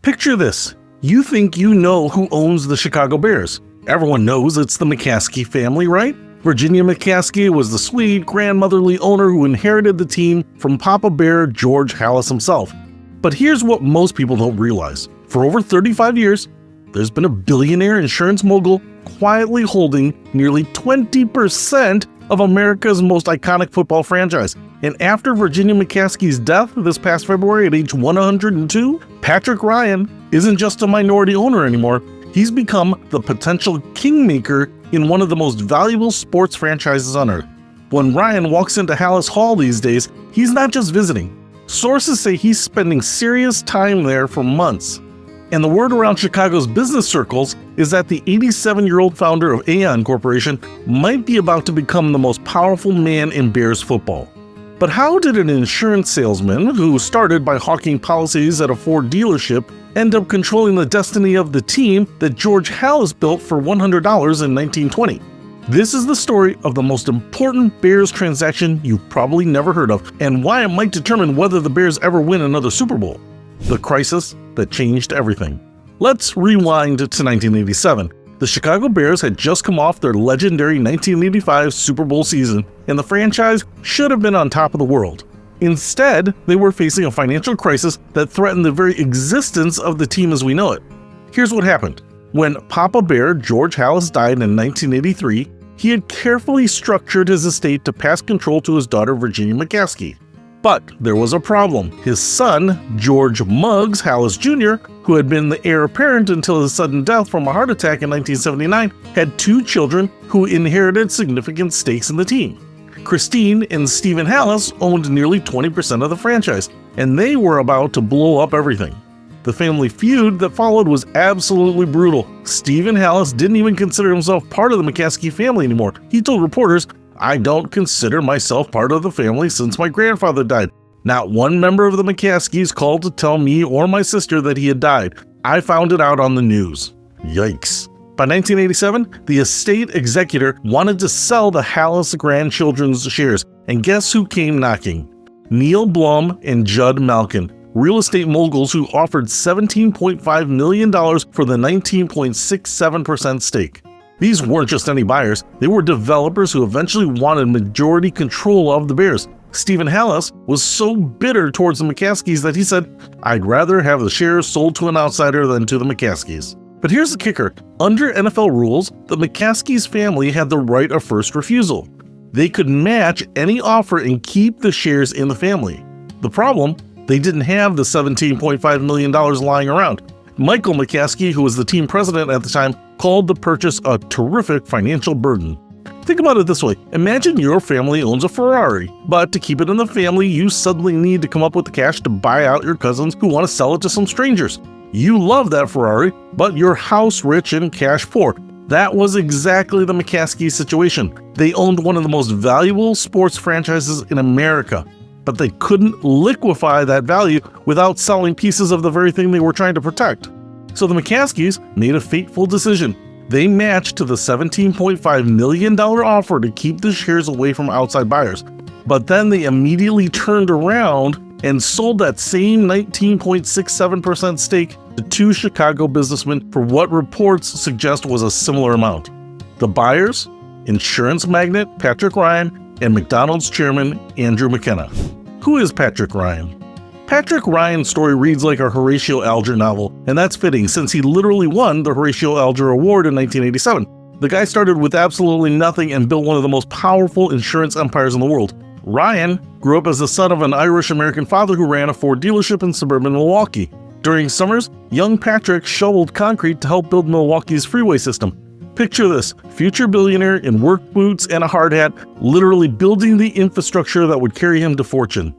Picture this. You think you know who owns the Chicago Bears. Everyone knows it's the McCaskey family, right? Virginia McCaskey was the sweet, grandmotherly owner who inherited the team from Papa Bear George Halas himself. But here's what most people don't realize. For over 35 years, there's been a billionaire insurance mogul quietly holding nearly 20% of America's most iconic football franchise. And after Virginia McCaskey's death this past February at age 102, Patrick Ryan isn't just a minority owner anymore. He's become the potential kingmaker in one of the most valuable sports franchises on earth. When Ryan walks into Halas Hall these days, he's not just visiting. Sources say he's spending serious time there for months. And the word around Chicago's business circles is that the 87-year-old founder of Aon Corporation might be about to become the most powerful man in Bears football. But how did an insurance salesman who started by hawking policies at a Ford dealership end up controlling the destiny of the team that George Halas built for $100 in 1920? This is the story of the most important Bears transaction you've probably never heard of, and why it might determine whether the Bears ever win another Super Bowl. The crisis that changed everything. Let's rewind to 1987. The Chicago Bears had just come off their legendary 1985 Super Bowl season, and the franchise should have been on top of the world. Instead, they were facing a financial crisis that threatened the very existence of the team as we know it. Here's what happened. When Papa Bear George Halas died in 1983, he had carefully structured his estate to pass control to his daughter Virginia McCaskey. But there was a problem. His son, George Muggs Halas Jr., who had been the heir apparent until his sudden death from a heart attack in 1979, had two children who inherited significant stakes in the team. Christine and Stephen Halas owned nearly 20% of the franchise, and they were about to blow up everything. The family feud that followed was absolutely brutal. Stephen Halas didn't even consider himself part of the McCaskey family anymore. He told reporters, "I don't consider myself part of the family since my grandfather died. Not one member of the McCaskeys called to tell me or my sister that he had died. I found it out on the news." Yikes. By 1987, the estate executor wanted to sell the Halas grandchildren's shares, and guess who came knocking? Neil Blum and Judd Malkin, real estate moguls who offered $17.5 million for the 19.67% stake. These weren't just any buyers, they were developers who eventually wanted majority control of the Bears. Stephen Halas was so bitter towards the McCaskeys that he said, "I'd rather have the shares sold to an outsider than to the McCaskeys." But here's the kicker. Under NFL rules, the McCaskeys family had the right of first refusal. They could match any offer and keep the shares in the family. The problem? They didn't have the $17.5 million lying around. Michael McCaskey, who was the team president at the time, called the purchase a terrific financial burden. Think about it this way. Imagine your family owns a Ferrari, but to keep it in the family, you suddenly need to come up with the cash to buy out your cousins who want to sell it to some strangers. You love that Ferrari, but you're house rich and cash poor. That was exactly the McCaskey situation. They owned one of the most valuable sports franchises in America, but they couldn't liquefy that value without selling pieces of the very thing they were trying to protect. So the McCaskeys made a fateful decision. They matched to the $17.5 million offer to keep the shares away from outside buyers. But then they immediately turned around and sold that same 19.67% stake to two Chicago businessmen for what reports suggest was a similar amount. The buyers, insurance magnate Patrick Ryan and McDonald's chairman Andrew McKenna. Who is Patrick Ryan? Patrick Ryan's story reads like a Horatio Alger novel, and that's fitting since he literally won the Horatio Alger Award in 1987. The guy started with absolutely nothing and built one of the most powerful insurance empires in the world. Ryan grew up as the son of an Irish-American father who ran a Ford dealership in suburban Milwaukee. During summers, young Patrick shoveled concrete to help build Milwaukee's freeway system. Picture this, future billionaire in work boots and a hard hat, literally building the infrastructure that would carry him to fortune.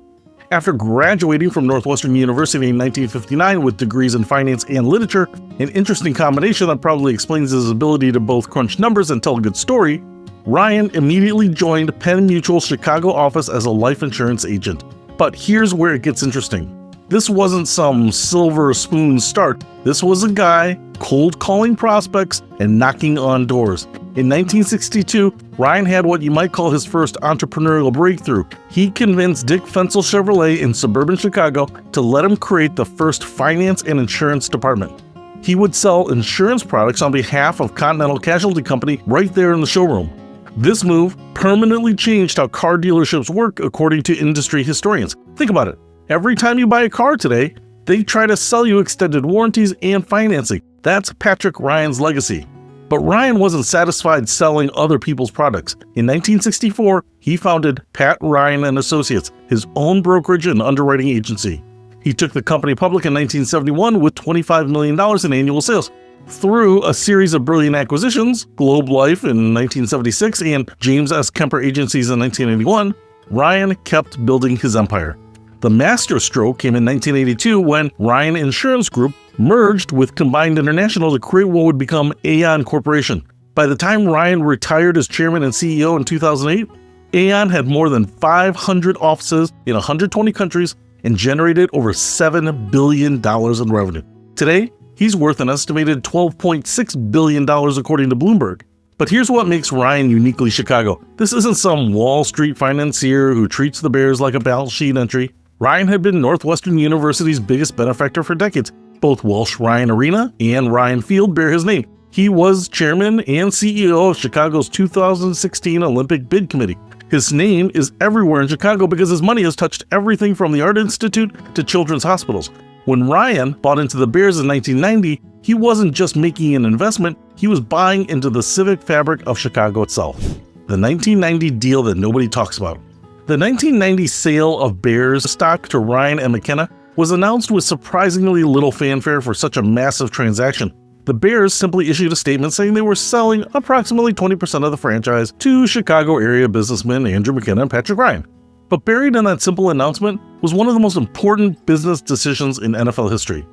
After graduating from Northwestern University in 1959 with degrees in finance and literature, an interesting combination that probably explains his ability to both crunch numbers and tell a good story, Ryan immediately joined Penn Mutual's Chicago office as a life insurance agent. But here's where it gets interesting. This wasn't some silver spoon start. This was a guy cold calling prospects and knocking on doors. In 1962, Ryan had what you might call his first entrepreneurial breakthrough. He convinced Dick Fensel Chevrolet in suburban Chicago to let him create the first finance and insurance department. He would sell insurance products on behalf of Continental Casualty Company right there in the showroom. This move permanently changed how car dealerships work, according to industry historians. Think about it. Every time you buy a car today, they try to sell you extended warranties and financing. That's Patrick Ryan's legacy. But Ryan wasn't satisfied selling other people's products. In 1964, he founded Pat Ryan and Associates, his own brokerage and underwriting agency. He took the company public in 1971 with $25 million in annual sales. Through a series of brilliant acquisitions, Globe Life in 1976 and James S. Kemper Agencies in 1981, Ryan kept building his empire. The masterstroke came in 1982 when Ryan Insurance Group merged with Combined International to create what would become Aon Corporation. By the time Ryan retired as chairman and CEO in 2008, Aon had more than 500 offices in 120 countries and generated over $7 billion in revenue. Today, he's worth an estimated $12.6 billion according to Bloomberg. But here's what makes Ryan uniquely Chicago. This isn't some Wall Street financier who treats the Bears like a balance sheet entry. Ryan had been Northwestern University's biggest benefactor for decades. Both Walsh Ryan Arena and Ryan Field bear his name. He was chairman and CEO of Chicago's 2016 Olympic Bid Committee. His name is everywhere in Chicago because his money has touched everything from the Art Institute to children's hospitals. When Ryan bought into the Bears in 1990, he wasn't just making an investment, he was buying into the civic fabric of Chicago itself. The 1990 deal that nobody talks about. The 1990 sale of Bears stock to Ryan and McKenna was announced with surprisingly little fanfare for such a massive transaction. The Bears simply issued a statement saying they were selling approximately 20% of the franchise to Chicago area businessmen Andrew McKenna and Patrick Ryan. But buried in that simple announcement was one of the most important business decisions in NFL history.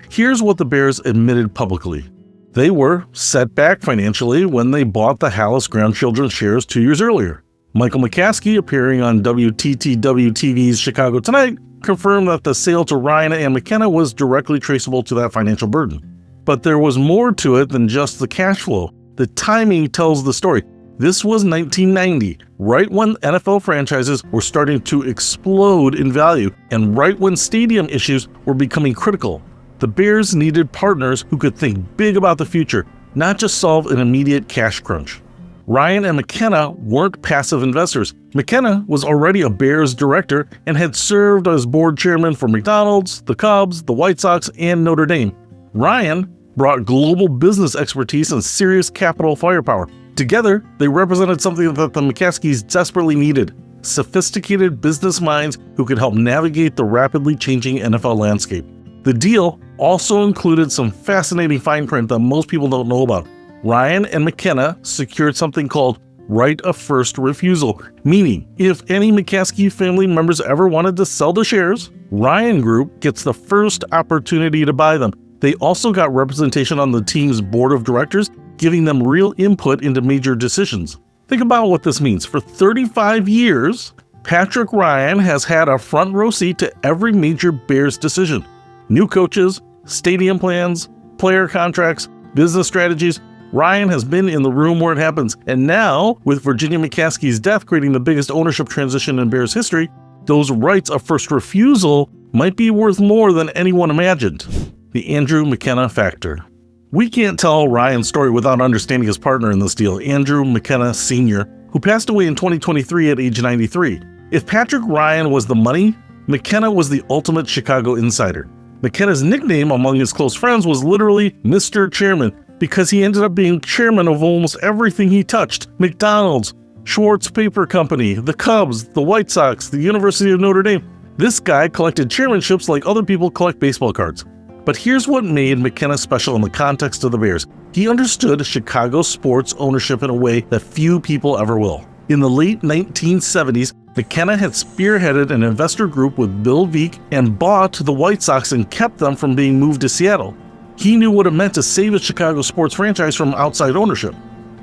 Here's what the Bears admitted publicly. They were set back financially when they bought the Halas grandchildren's shares 2 years earlier. Michael McCaskey, appearing on WTTW-TV's Chicago Tonight, confirmed that the sale to Ryan and McKenna was directly traceable to that financial burden. But there was more to it than just the cash flow. The timing tells the story. This was 1990, right when NFL franchises were starting to explode in value, and right when stadium issues were becoming critical. The Bears needed partners who could think big about the future, not just solve an immediate cash crunch. Ryan and McKenna weren't passive investors. McKenna was already a Bears director and had served as board chairman for McDonald's, the Cubs, the White Sox, and Notre Dame. Ryan brought global business expertise and serious capital firepower. Together, they represented something that the McCaskeys desperately needed: sophisticated business minds who could help navigate the rapidly changing NFL landscape. The deal also included some fascinating fine print that most people don't know about. Ryan and McKenna secured something called right of first refusal, meaning if any McCaskey family members ever wanted to sell the shares, Ryan Group gets the first opportunity to buy them. They also got representation on the team's board of directors, giving them real input into major decisions. Think about what this means. For 35 years, Patrick Ryan has had a front row seat to every major Bears decision. New coaches, stadium plans, player contracts, business strategies. Ryan has been in the room where it happens. And now, with Virginia McCaskey's death creating the biggest ownership transition in Bears history, those rights of first refusal might be worth more than anyone imagined. The Andrew McKenna factor. We can't tell Ryan's story without understanding his partner in this deal, Andrew McKenna Sr., who passed away in 2023 at age 93. If Patrick Ryan was the money, McKenna was the ultimate Chicago insider. McKenna's nickname among his close friends was literally Mr. Chairman, because he ended up being chairman of almost everything he touched: McDonald's, Schwartz Paper Company, the Cubs, the White Sox, the University of Notre Dame. This guy collected chairmanships like other people collect baseball cards. But here's what made McKenna special in the context of the Bears. He understood Chicago sports ownership in a way that few people ever will. In the late 1970s, McKenna had spearheaded an investor group with Bill Veeck and bought the White Sox and kept them from being moved to Seattle. He knew what it meant to save a Chicago sports franchise from outside ownership.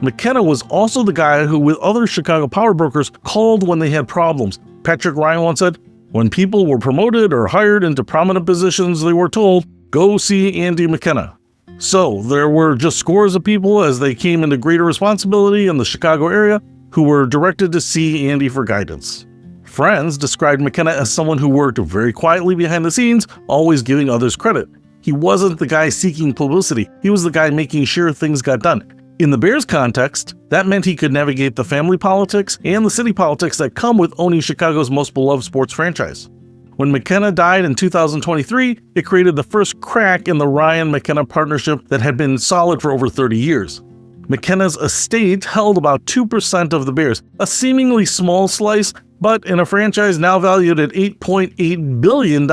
McKenna was also the guy who, with other Chicago power brokers, called when they had problems. Patrick Ryan once said, "When people were promoted or hired into prominent positions, they were told, 'Go see Andy McKenna.'" So there were just scores of people as they came into greater responsibility in the Chicago area who were directed to see Andy for guidance. Friends described McKenna as someone who worked very quietly behind the scenes, always giving others credit. He wasn't the guy seeking publicity, he was the guy making sure things got done. In the Bears context, that meant he could navigate the family politics and the city politics that come with owning Chicago's most beloved sports franchise. When McKenna died in 2023, it created the first crack in the Ryan-McKenna partnership that had been solid for over 30 years. McKenna's estate held about 2% of the Bears, a seemingly small slice, but in a franchise now valued at $8.8 billion,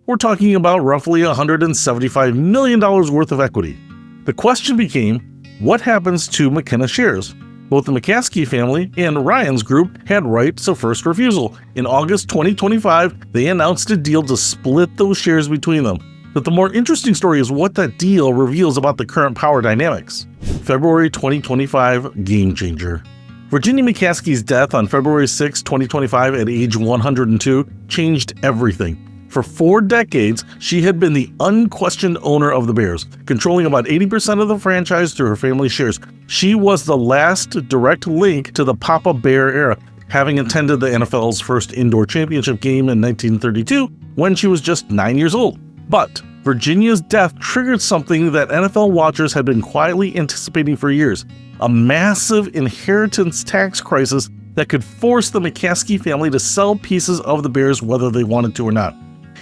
we're talking about roughly $175 million worth of equity. The question became, what happens to McKenna shares? Both the McCaskey family and Ryan's group had rights of first refusal. In August 2025, they announced a deal to split those shares between them. But the more interesting story is what that deal reveals about the current power dynamics. February 2025 game changer. Virginia McCaskey's death on February 6, 2025 at age 102 changed everything. For 4 decades, she had been the unquestioned owner of the Bears, controlling about 80% of the franchise through her family shares. She was the last direct link to the Papa Bear era, having attended the NFL's first indoor championship game in 1932 when she was just 9 years old. But Virginia's death triggered something that NFL watchers had been quietly anticipating for years, a massive inheritance tax crisis that could force the McCaskey family to sell pieces of the Bears whether they wanted to or not.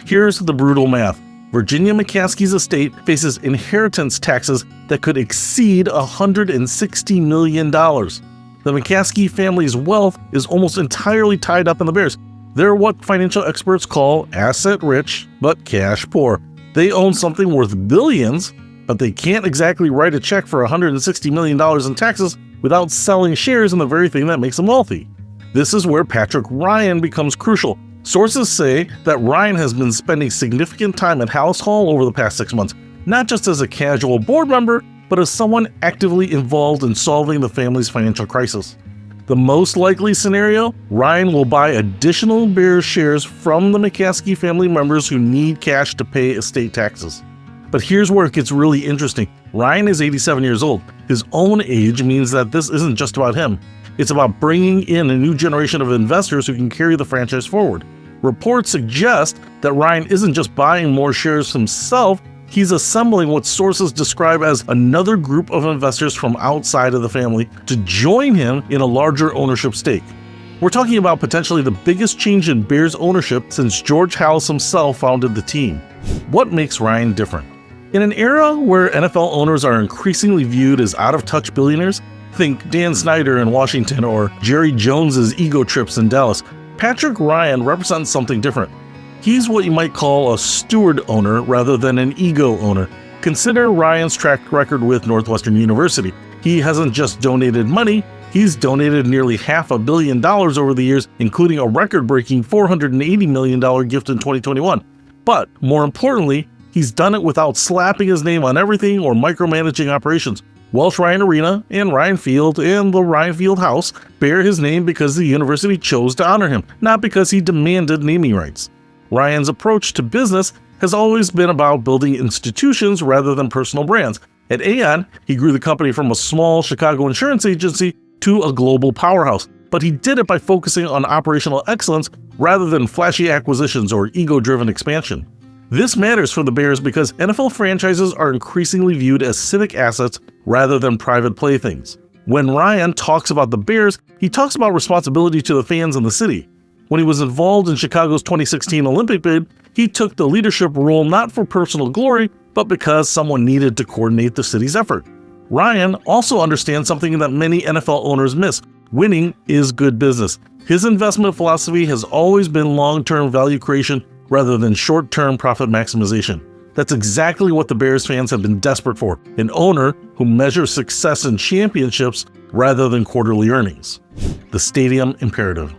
Here's the brutal math. Virginia McCaskey's estate faces inheritance taxes that could exceed $160 million. The McCaskey family's wealth is almost entirely tied up in the Bears. They're what financial experts call asset-rich, but cash-poor. They own something worth billions, but they can't exactly write a check for $160 million in taxes without selling shares in the very thing that makes them wealthy. This is where Patrick Ryan becomes crucial. Sources say that Ryan has been spending significant time at Halas Hall over the past 6 months, not just as a casual board member, but as someone actively involved in solving the family's financial crisis. The most likely scenario, Ryan will buy additional Bears shares from the McCaskey family members who need cash to pay estate taxes. But here's where it gets really interesting. Ryan is 87 years old. His own age means that this isn't just about him. It's about bringing in a new generation of investors who can carry the franchise forward. Reports suggest that Ryan isn't just buying more shares himself, he's assembling what sources describe as another group of investors from outside of the family to join him in a larger ownership stake. We're talking about potentially the biggest change in Bears ownership since George Halas himself founded the team. What makes Ryan different? In an era where NFL owners are increasingly viewed as out-of-touch billionaires, think Dan Snyder in Washington or Jerry Jones's ego trips in Dallas, Patrick Ryan represents something different. He's what you might call a steward owner rather than an ego owner. Consider Ryan's track record with Northwestern University. He hasn't just donated money, he's donated nearly $500 million over the years, including a record-breaking $480 million gift in 2021. But more importantly, he's done it without slapping his name on everything or micromanaging operations. Welsh Ryan Arena and Ryan Field and the Ryan Field House bear his name because the university chose to honor him, not because he demanded naming rights. Ryan's approach to business has always been about building institutions rather than personal brands. At Aon, he grew the company from a small Chicago insurance agency to a global powerhouse, but he did it by focusing on operational excellence rather than flashy acquisitions or ego-driven expansion. This matters for the Bears because NFL franchises are increasingly viewed as civic assets rather than private playthings. When Ryan talks about the Bears, he talks about responsibility to the fans in the city. When he was involved in Chicago's 2016 Olympic bid, he took the leadership role not for personal glory, but because someone needed to coordinate the city's effort. Ryan also understands something that many NFL owners miss. Winning is good business. His investment philosophy has always been long-term value creation rather than short-term profit maximization. That's exactly what the Bears fans have been desperate for, an owner who measures success in championships rather than quarterly earnings. The stadium imperative.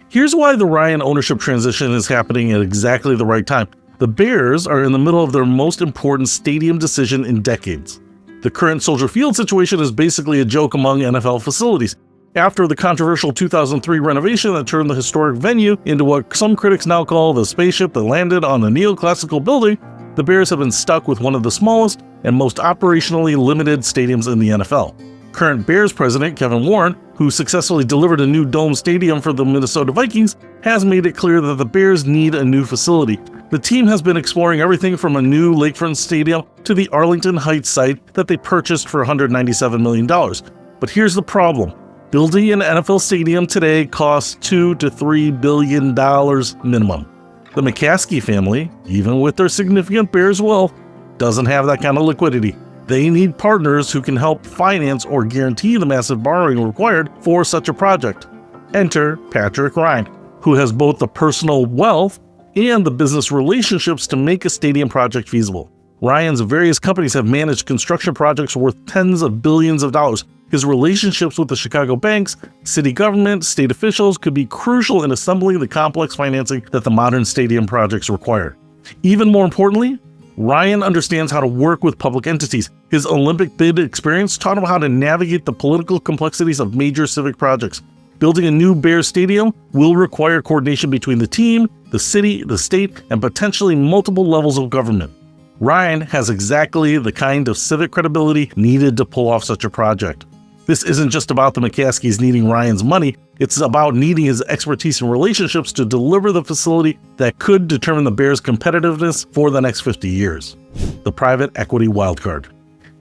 Here's why the Ryan ownership transition is happening at exactly the right time. The Bears are in the middle of their most important stadium decision in decades. The current Soldier Field situation is basically a joke among NFL facilities. After the controversial 2003 renovation that turned the historic venue into what some critics now call the spaceship that landed on a neoclassical building, the Bears have been stuck with one of the smallest and most operationally limited stadiums in the NFL. Current Bears president Kevin Warren, who successfully delivered a new dome stadium for the Minnesota Vikings, has made it clear that the Bears need a new facility. The team has been exploring everything from a new lakefront stadium to the Arlington Heights site that they purchased for $197 million. But here's the problem. Building an NFL stadium today costs $2 to $3 billion minimum. The McCaskey family, even with their significant Bears wealth, doesn't have that kind of liquidity. They need partners who can help finance or guarantee the massive borrowing required for such a project. Enter Patrick Ryan, who has both the personal wealth and the business relationships to make a stadium project feasible. Ryan's various companies have managed construction projects worth tens of billions of dollars. His relationships with the Chicago banks, city government, state officials could be crucial in assembling the complex financing that the modern stadium projects require. Even more importantly, Ryan understands how to work with public entities. His Olympic bid experience taught him how to navigate the political complexities of major civic projects. Building a new Bears stadium will require coordination between the team, the city, the state, and potentially multiple levels of government. Ryan has exactly the kind of civic credibility needed to pull off such a project. This isn't just about the McCaskeys needing Ryan's money, it's about needing his expertise and relationships to deliver the facility that could determine the Bears' competitiveness for the next 50 years. The private equity wildcard.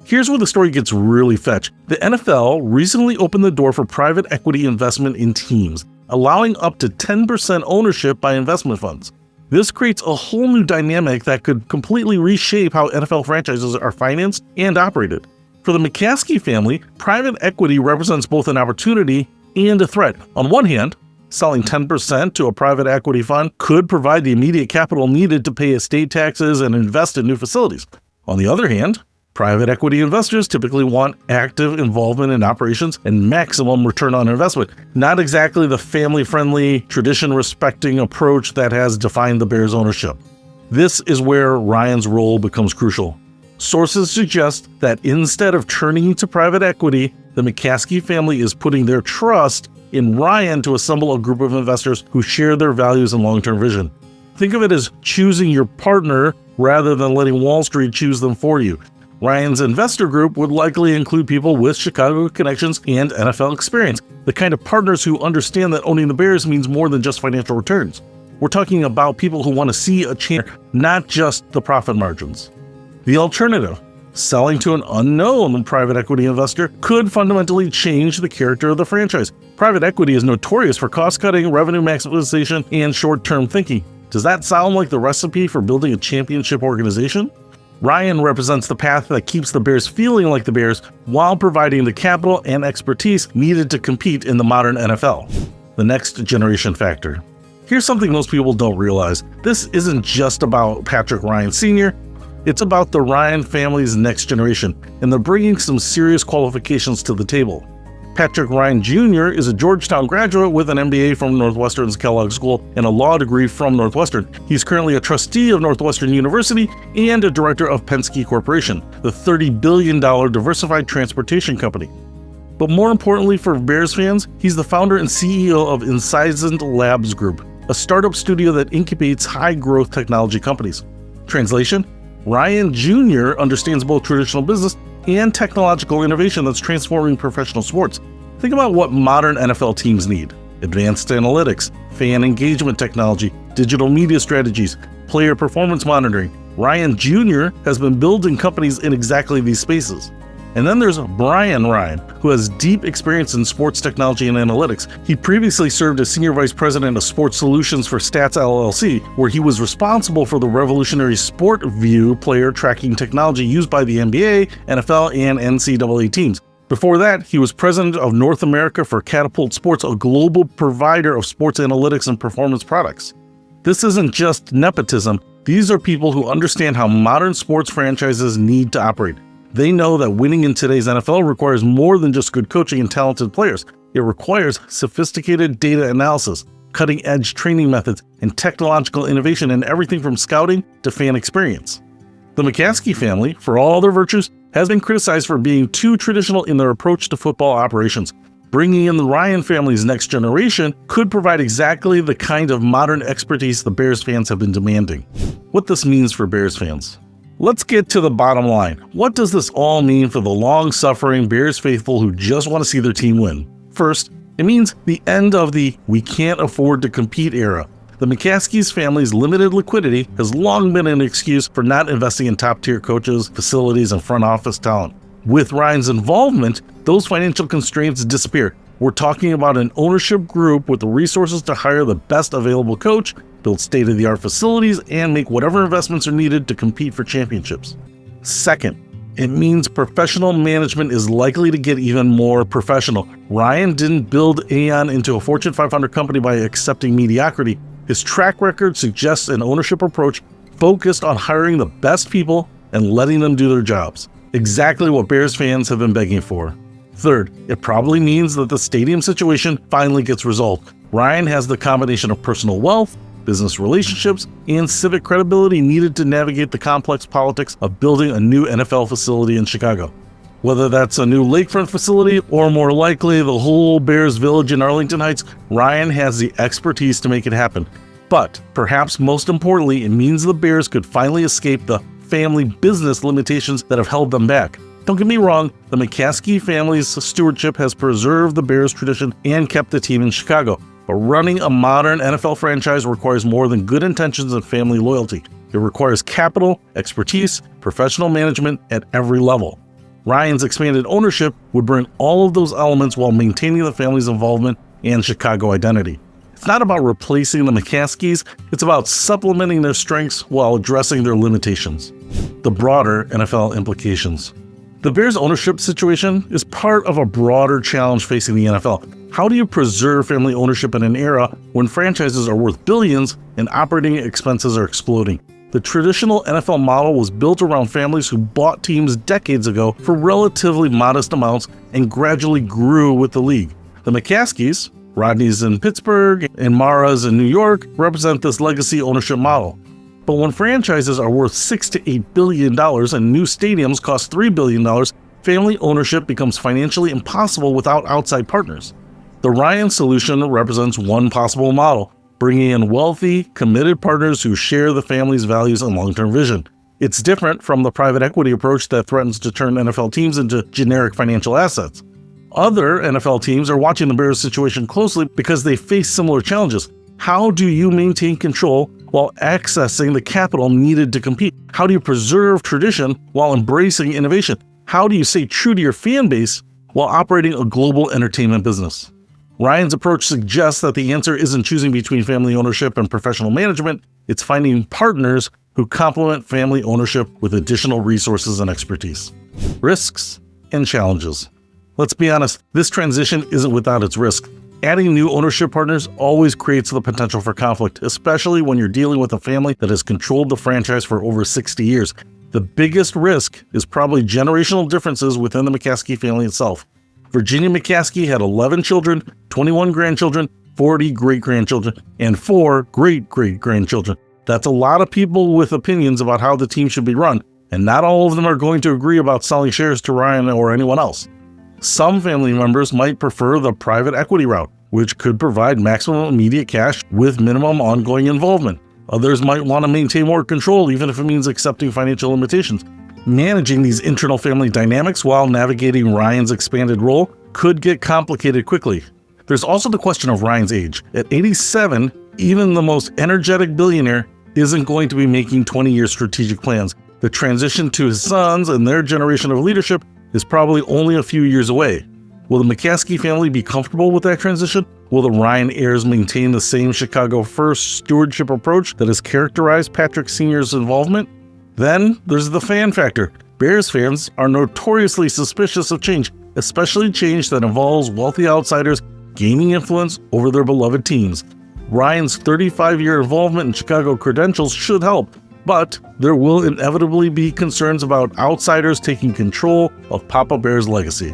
Here's where the story gets really fetch. The NFL recently opened the door for private equity investment in teams, allowing up to 10% ownership by investment funds. This creates a whole new dynamic that could completely reshape how NFL franchises are financed and operated. For the McCaskey family, private equity represents both an opportunity and a threat. On one hand, selling 10% to a private equity fund could provide the immediate capital needed to pay estate taxes and invest in new facilities. On the other hand, private equity investors typically want active involvement in operations and maximum return on investment, not exactly the family-friendly, tradition-respecting approach that has defined the Bears' ownership. This is where Ryan's role becomes crucial. Sources suggest that instead of turning to private equity, the McCaskey family is putting their trust in Ryan to assemble a group of investors who share their values and long-term vision. Think of it as choosing your partner rather than letting Wall Street choose them for you. Ryan's investor group would likely include people with Chicago connections and NFL experience, the kind of partners who understand that owning the Bears means more than just financial returns. We're talking about people who want to see a chance, not just the profit margins. The alternative, selling to an unknown private equity investor, could fundamentally change the character of the franchise. Private equity is notorious for cost-cutting, revenue maximization, and short-term thinking. Does that sound like the recipe for building a championship organization? Ryan represents the path that keeps the Bears feeling like the Bears while providing the capital and expertise needed to compete in the modern NFL. The next generation factor. Here's something most people don't realize. This isn't just about Patrick Ryan Sr., it's about the Ryan family's next generation, and they're bringing some serious qualifications to the table. Patrick Ryan Jr. is a Georgetown graduate with an MBA from Northwestern's Kellogg School and a law degree from Northwestern. He's currently a trustee of Northwestern University and a director of Penske Corporation, the $30 billion diversified transportation company. But more importantly for Bears fans, he's the founder and CEO of Incizent Labs Group, a startup studio that incubates high-growth technology companies. Translation? Ryan Jr. understands both traditional business and technological innovation that's transforming professional sports. Think about what modern NFL teams need: advanced analytics, fan engagement technology, digital media strategies, player performance monitoring. Ryan Jr. has been building companies in exactly these spaces. And then there's Brian Ryan, who has deep experience in sports technology and analytics. He previously served as Senior Vice President of Sports Solutions for Stats LLC, where he was responsible for the revolutionary SportView player tracking technology used by the NBA, NFL, and NCAA teams. Before that, he was President of North America for Catapult Sports, a global provider of sports analytics and performance products. This isn't just nepotism. These are people who understand how modern sports franchises need to operate. They know that winning in today's NFL requires more than just good coaching and talented players. It requires sophisticated data analysis, cutting-edge training methods, and technological innovation in everything from scouting to fan experience. The McCaskey family, for all their virtues, has been criticized for being too traditional in their approach to football operations. Bringing in the Ryan family's next generation could provide exactly the kind of modern expertise the Bears fans have been demanding. What this means for Bears fans. Let's get to the bottom line. What does this all mean for the long-suffering Bears faithful who just want to see their team win? First, it means the end of the "we can't afford to compete" era. The McCaskeys family's limited liquidity has long been an excuse for not investing in top-tier coaches, facilities, and front office talent. With Ryan's involvement, those financial constraints disappear. We're talking about an ownership group with the resources to hire the best available coach, build state-of-the-art facilities, and make whatever investments are needed to compete for championships. Second, it means professional management is likely to get even more professional. Ryan didn't build Aon into a Fortune 500 company by accepting mediocrity. His track record suggests an ownership approach focused on hiring the best people and letting them do their jobs. Exactly what Bears fans have been begging for. Third, it probably means that the stadium situation finally gets resolved. Ryan has the combination of personal wealth, business relationships, and civic credibility needed to navigate the complex politics of building a new NFL facility in Chicago. Whether that's a new lakefront facility or more likely the whole Bears village in Arlington Heights, Ryan has the expertise to make it happen. But perhaps most importantly, it means the Bears could finally escape the family business limitations that have held them back. Don't get me wrong, the McCaskey family's stewardship has preserved the Bears tradition and kept the team in Chicago. But running a modern NFL franchise requires more than good intentions and family loyalty. It requires capital, expertise, professional management at every level. Ryan's expanded ownership would bring all of those elements while maintaining the family's involvement and Chicago identity. It's not about replacing the McCaskeys, it's about supplementing their strengths while addressing their limitations. The broader NFL implications. The Bears' ownership situation is part of a broader challenge facing the NFL. How do you preserve family ownership in an era when franchises are worth billions and operating expenses are exploding? The traditional NFL model was built around families who bought teams decades ago for relatively modest amounts and gradually grew with the league. The McCaskeys, Rodney's in Pittsburgh and Mara's in New York, represent this legacy ownership model. But when franchises are worth $6 to $8 billion and new stadiums cost $3 billion, family ownership becomes financially impossible without outside partners. The Ryan solution represents one possible model, bringing in wealthy, committed partners who share the family's values and long-term vision. It's different from the private equity approach that threatens to turn NFL teams into generic financial assets. Other NFL teams are watching the Bears situation closely because they face similar challenges. How do you maintain control while accessing the capital needed to compete? How do you preserve tradition while embracing innovation? How do you stay true to your fan base while operating a global entertainment business? Ryan's approach suggests that the answer isn't choosing between family ownership and professional management, it's finding partners who complement family ownership with additional resources and expertise. Risks and challenges. Let's be honest, this transition isn't without its risk. Adding new ownership partners always creates the potential for conflict, especially when you're dealing with a family that has controlled the franchise for over 60 years. The biggest risk is probably generational differences within the McCaskey family itself. Virginia McCaskey had 11 children, 21 grandchildren, 40 great-grandchildren, and 4 great-great-grandchildren. That's a lot of people with opinions about how the team should be run, and not all of them are going to agree about selling shares to Ryan or anyone else. Some family members might prefer the private equity route, which could provide maximum immediate cash with minimum ongoing involvement. Others might want to maintain more control even if it means accepting financial limitations. Managing these internal family dynamics while navigating Ryan's expanded role could get complicated quickly. There's also the question of Ryan's age. At 87, even the most energetic billionaire isn't going to be making 20-year strategic plans. The transition to his sons and their generation of leadership is probably only a few years away. Will the McCaskey family be comfortable with that transition? Will the Ryan heirs maintain the same Chicago-first stewardship approach that has characterized Patrick Sr.'s involvement? Then there's the fan factor. Bears fans are notoriously suspicious of change, especially change that involves wealthy outsiders gaining influence over their beloved teams. Ryan's 35-year involvement in Chicago credentials should help, but there will inevitably be concerns about outsiders taking control of Papa Bear's legacy.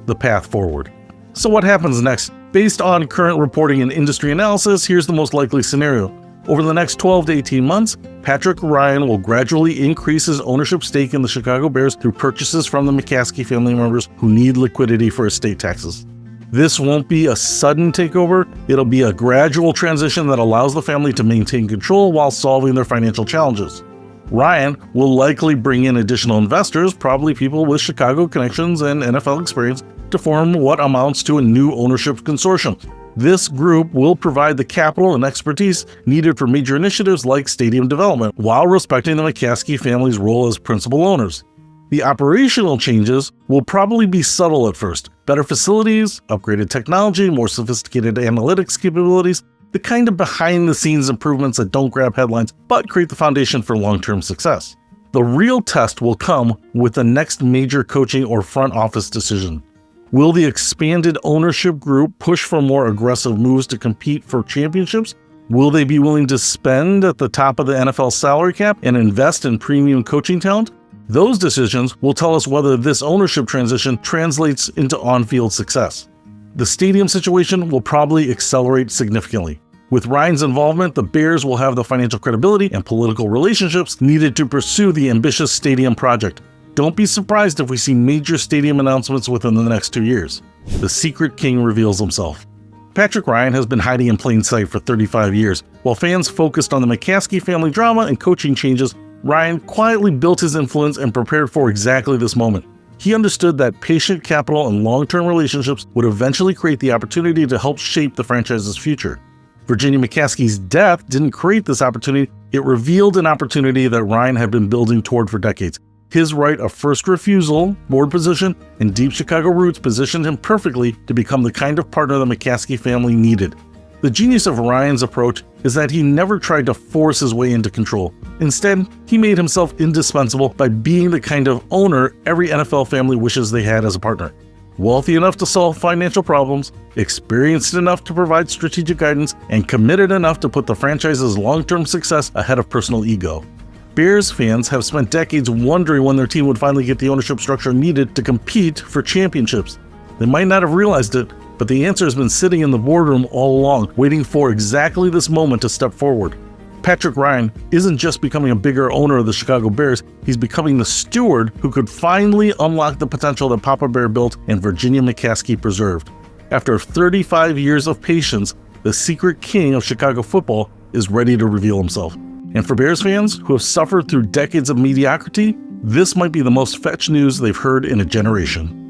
The path forward. So what happens next? Based on current reporting and industry analysis, here's the most likely scenario. Over the next 12 to 18 months, Patrick Ryan will gradually increase his ownership stake in the Chicago Bears through purchases from the McCaskey family members who need liquidity for estate taxes. This won't be a sudden takeover, it'll be a gradual transition that allows the family to maintain control while solving their financial challenges. Ryan will likely bring in additional investors, probably people with Chicago connections and NFL experience, to form what amounts to a new ownership consortium. This group will provide the capital and expertise needed for major initiatives like stadium development, while respecting the McCaskey family's role as principal owners. The operational changes will probably be subtle at first. Better facilities, upgraded technology, more sophisticated analytics capabilities, the kind of behind-the-scenes improvements that don't grab headlines but create the foundation for long-term success. The real test will come with the next major coaching or front office decision. Will the expanded ownership group push for more aggressive moves to compete for championships? Will they be willing to spend at the top of the NFL salary cap and invest in premium coaching talent? Those decisions will tell us whether this ownership transition translates into on-field success. The stadium situation will probably accelerate significantly. With Ryan's involvement, the Bears will have the financial credibility and political relationships needed to pursue the ambitious stadium project. Don't be surprised if we see major stadium announcements within the next 2 years. The secret king reveals himself. Patrick Ryan has been hiding in plain sight for 35 years. While fans focused on the McCaskey family drama and coaching changes, Ryan quietly built his influence and prepared for exactly this moment. He understood that patient capital and long-term relationships would eventually create the opportunity to help shape the franchise's future. Virginia McCaskey's death didn't create this opportunity, it revealed an opportunity that Ryan had been building toward for decades. His right of first refusal, board position, and deep Chicago roots positioned him perfectly to become the kind of partner the McCaskey family needed. The genius of Ryan's approach is that he never tried to force his way into control. Instead, he made himself indispensable by being the kind of owner every NFL family wishes they had as a partner. Wealthy enough to solve financial problems, experienced enough to provide strategic guidance, and committed enough to put the franchise's long-term success ahead of personal ego. Bears fans have spent decades wondering when their team would finally get the ownership structure needed to compete for championships. They might not have realized it, but the answer has been sitting in the boardroom all along, waiting for exactly this moment to step forward. Patrick Ryan isn't just becoming a bigger owner of the Chicago Bears, he's becoming the steward who could finally unlock the potential that Papa Bear built and Virginia McCaskey preserved. After 35 years of patience, the secret king of Chicago football is ready to reveal himself. And for Bears fans who have suffered through decades of mediocrity, this might be the most fetch news they've heard in a generation.